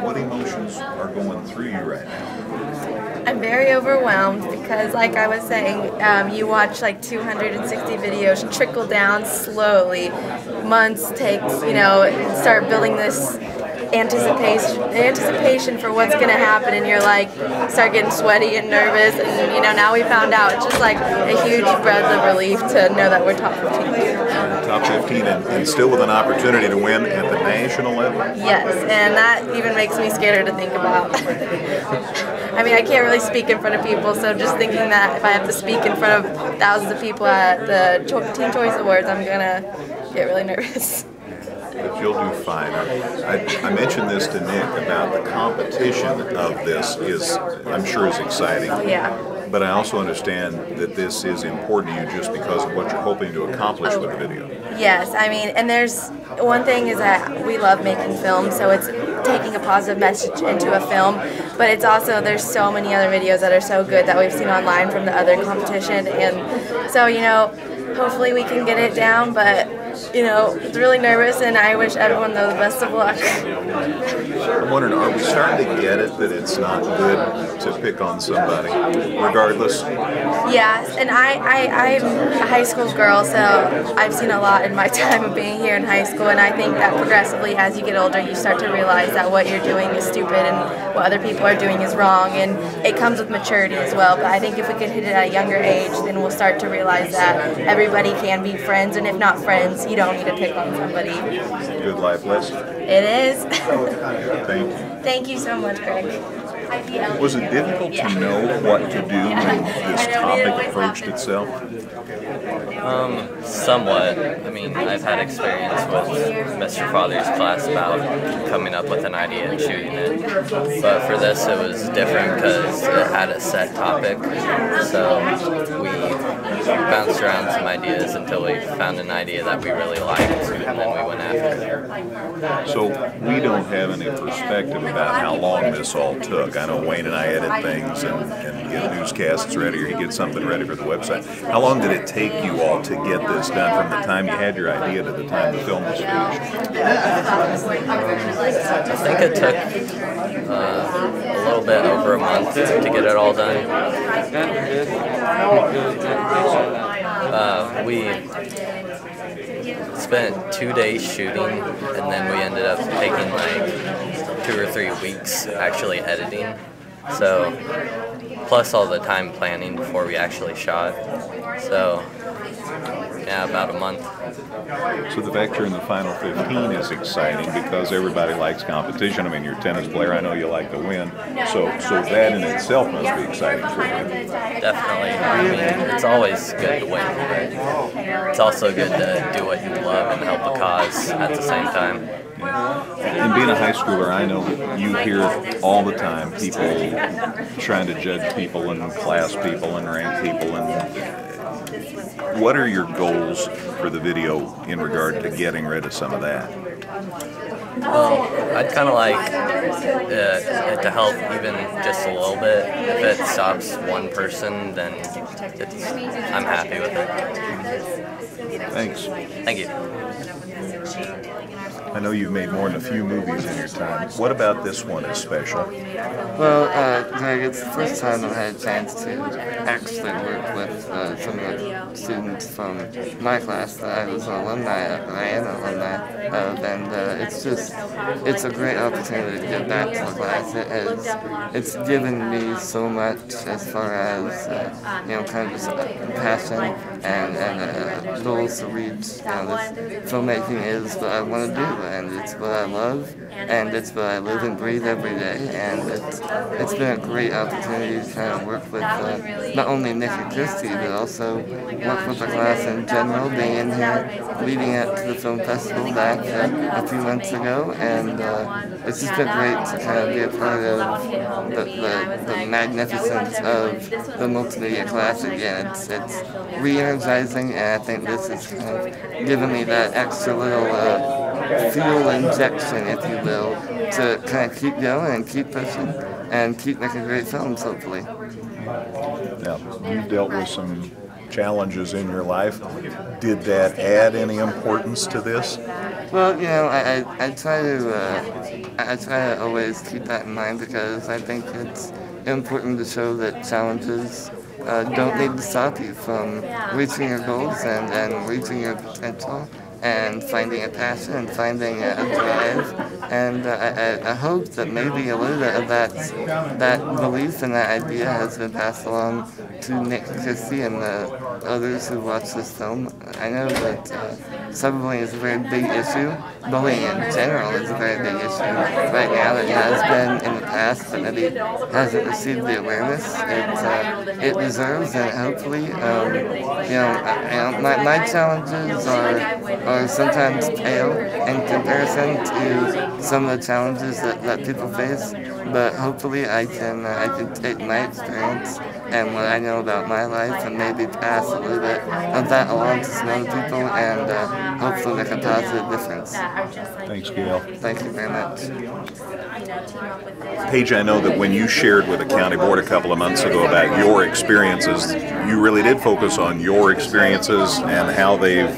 What emotions are going through you right now? I'm very overwhelmed because, like I was saying, you watch like 260 videos trickle down slowly. Months takes, start building this anticipation for what's going to happen, and you're like, start getting sweaty and nervous, and now we found out. It's just like a huge breath of relief to know that we're top 15. Top 15 and still with an opportunity to win at the national level? Yes, and that even makes me scarier to think about. I mean, I can't really speak in front of people, so just thinking that if I have to speak in front of thousands of people at the Teen Choice Awards, I'm going to get really nervous. But you'll do fine. I mentioned this to Nick about the competition of this I'm sure is exciting. Yeah. But I also understand that this is important to you just because of what you're hoping to accomplish with the video. Yes, I mean, and there's one thing is that we love making films, so it's taking a positive message into a film, but it's also, there's so many other videos that are so good that we've seen online from the other competition, and so, hopefully we can get it down, but it's really nervous, and I wish everyone the best of luck. I'm wondering, are we starting to get it that it's not good to pick on somebody, regardless? Yes, and I'm a high school girl, so I've seen a lot in my time of being here in high school, and I think that progressively, as you get older, you start to realize that what you're doing is stupid and what other people are doing is wrong, and it comes with maturity as well. But I think if we could hit it at a younger age, then we'll start to realize that everybody can be friends, and if not friends, you don't need to pick on somebody. Good life lesson. It is. Thank you. Thank you so much, Greg. Was it difficult to know what to do when this topic approached itself? Somewhat. I mean, I've had experience with Mr. Fatheree's class about coming up with an idea and shooting it. But for this, it was different because it had a set topic. So we bounced around some ideas until we found an idea that we really liked, and then we went after it. So we don't have any perspective about how long this all took. I know Wayne and I edit things and get newscasts ready, or he gets something ready for the website. How long did it take you all to get this done from the time you had your idea to the time the film was finished? I think it took a little bit over a month to get it all done. We spent 2 days shooting, and then we ended up taking like 2 or 3 weeks actually editing. So, plus all the time planning before we actually shot. So, yeah, about a month. So the fact you're in the final 15 is exciting because everybody likes competition. I mean, you're a tennis player. I know you like to win. So that in itself must be exciting for you. Definitely. I mean, it's always good to win, but it's also good to do what you love and help a cause at the same time. And being a high schooler, I know you hear all the time people trying to judge people and class people and rank people. And what are your goals for the video in regard to getting rid of some of that? Well, I'd kind of like it to help even just a little bit. If it stops one person, then I'm happy with it. Thanks. Thank you. I know you've made more than a few movies in your time. What about this one is special? Well, Greg, it's the first time I've had a chance to actually work with some of the students from my class that I was an alumni of, and I am an alumni of, and it's a great opportunity to give back to the class. It's given me so much as far as, kind of just passion and goals to reach. This filmmaking is what I want to do, and it's what I love, and it's what I live and breathe every day, and it's been a great opportunity to kind of work with not only Nick and Christy, but also work with the class in general, being in here, leading up to the film festival back a few months ago, and it's just been great to kind of be a part of the magnificence of the multimedia class again. It's re-energizing, and I think this has kind of given me that extra little fuel injection, if you will, to kind of keep going and keep pushing and keep making great films, hopefully. Now, you've dealt with some challenges in your life. Did that add any importance to this? Well, you know, I try to always keep that in mind, because I think it's important to show that challenges don't need to stop you from reaching your goals and reaching your potential, and finding a passion and finding a drive. And I hope that maybe a little bit of that belief and that idea has been passed along to Nick, Christy, and the others who watch this film. I know that cyberbullying is a very big issue. Bullying in general is a very big issue right now. It has been in the past, but maybe hasn't received the awareness it deserves. And hopefully, my challenges are sometimes pale in comparison to some of the challenges that people face. But hopefully, I can take my experience and what I know about my life and maybe pass a little bit of that along to some other people, and hopefully make a positive difference. Thanks, Gail. Thank you very much. Paige, I know that when you shared with the county board a couple of months ago about your experiences, you really did focus on your experiences and how they've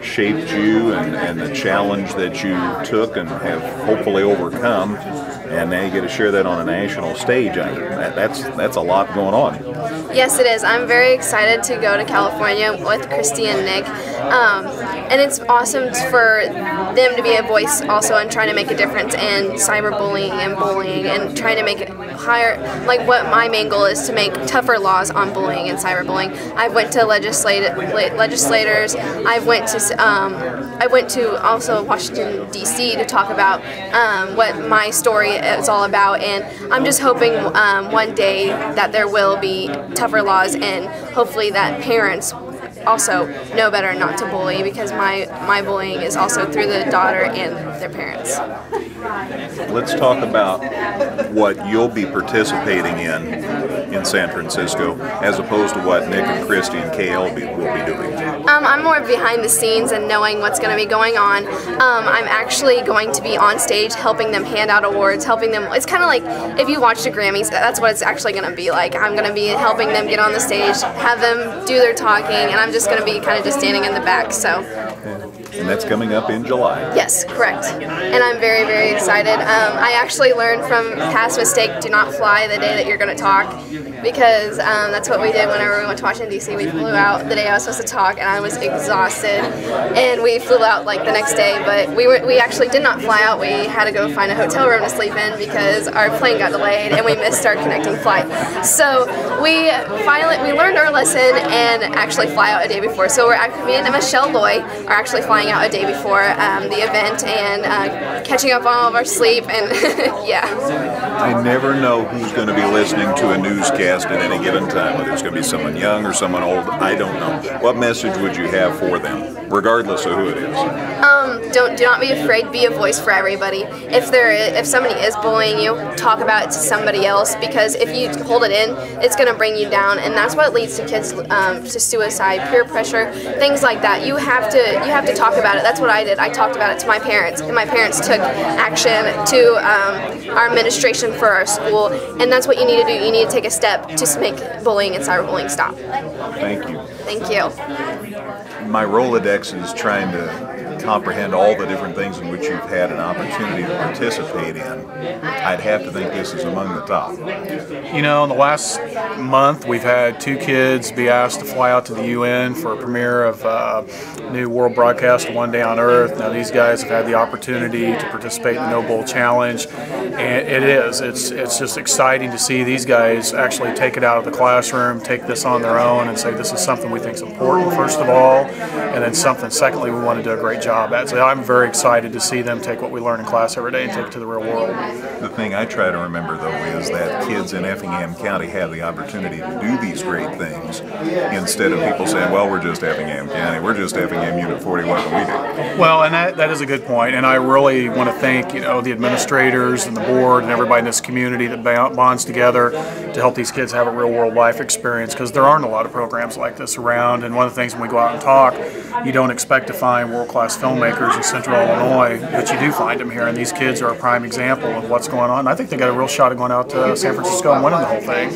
shaped you and the challenge that you took and have hopefully overcome. And now you get to share that on a national stage. That's a lot going on. Yes, it is. I'm very excited to go to California with Christy and Nick. And it's awesome for them to be a voice also and trying to make a difference in cyberbullying and bullying, and trying to make it higher. Like, what my main goal is to make tougher laws on bullying and cyberbullying. I went to legislators. I went to also Washington, D.C. to talk about what my story is all about, and I'm just hoping one day that there will be tougher laws, and hopefully that parents also know better not to bully, because my bullying is also through the daughter and their parents. Let's talk about what you'll be participating in San Francisco, as opposed to what Nick and Christy and KL will be doing. I'm more behind the scenes and knowing what's going to be going on. I'm actually going to be on stage helping them hand out awards, helping them. It's kind of like if you watch the Grammys, that's what it's actually going to be like. I'm going to be helping them get on the stage, have them do their talking, and I'm just going to be kind of just standing in the back. So. And that's coming up in July. Yes, correct. And I'm very, very excited. I actually learned from past mistake, do not fly the day that you're going to talk, because that's what we did whenever we went to Washington, D.C. We flew out the day I was supposed to talk, and I was exhausted. And we flew out like the next day, but we actually did not fly out. We had to go find a hotel room to sleep in because our plane got delayed and we missed our connecting flight. So we learned our lesson and actually fly out a day before. So me and Michelle Loy are actually flying out a day before the event and catching up on all of our sleep, and yeah. I never know who's going to be listening to a newscast at any given time, whether it's going to be someone young or someone old. I don't know. What message would you have for them, regardless of who it is? Do not be afraid. Be a voice for everybody. If somebody is bullying you, talk about it to somebody else, because if you hold it in, it's going to bring you down, and that's what leads to kids to suicide, peer pressure, things like that. You have to talk about it. That's what I did. I talked about it to my parents, and my parents took action to our administration for our school, and that's what you need to do. You need to take a step to make bullying and cyberbullying stop. Thank you. Thank you. My Rolodex is trying to comprehend all the different things in which you've had an opportunity to participate in. I'd have to think this is among the top. You know, in the last month, we've had 2 kids be asked to fly out to the UN for a premiere of new world broadcast, One Day on Earth. Now, these guys have had the opportunity to participate in the No Bull Challenge, and it's just exciting to see these guys actually take it out of the classroom, take this on their own, and say this is something we think is important, first of all, and then something, secondly, we want to do a great job at. So I'm very excited to see them take what we learn in class every day and take it to the real world. The thing I try to remember, though, is that kids in Effingham County have the opportunity to do these great things, instead of people saying, well, we're just Effingham County, we're just Effingham Unit 41, what we do. Well, and that is a good point, and I really want to thank the administrators and the board and everybody in this community that bonds together to help these kids have a real world life experience, because there aren't a lot of programs like this around. And one of the things when we go out and talk, you don't expect to find world-class filmmakers in Central Illinois, but you do find them here, and these kids are a prime example of what's going on. I think they got a real shot at going out to San Francisco and winning the whole thing.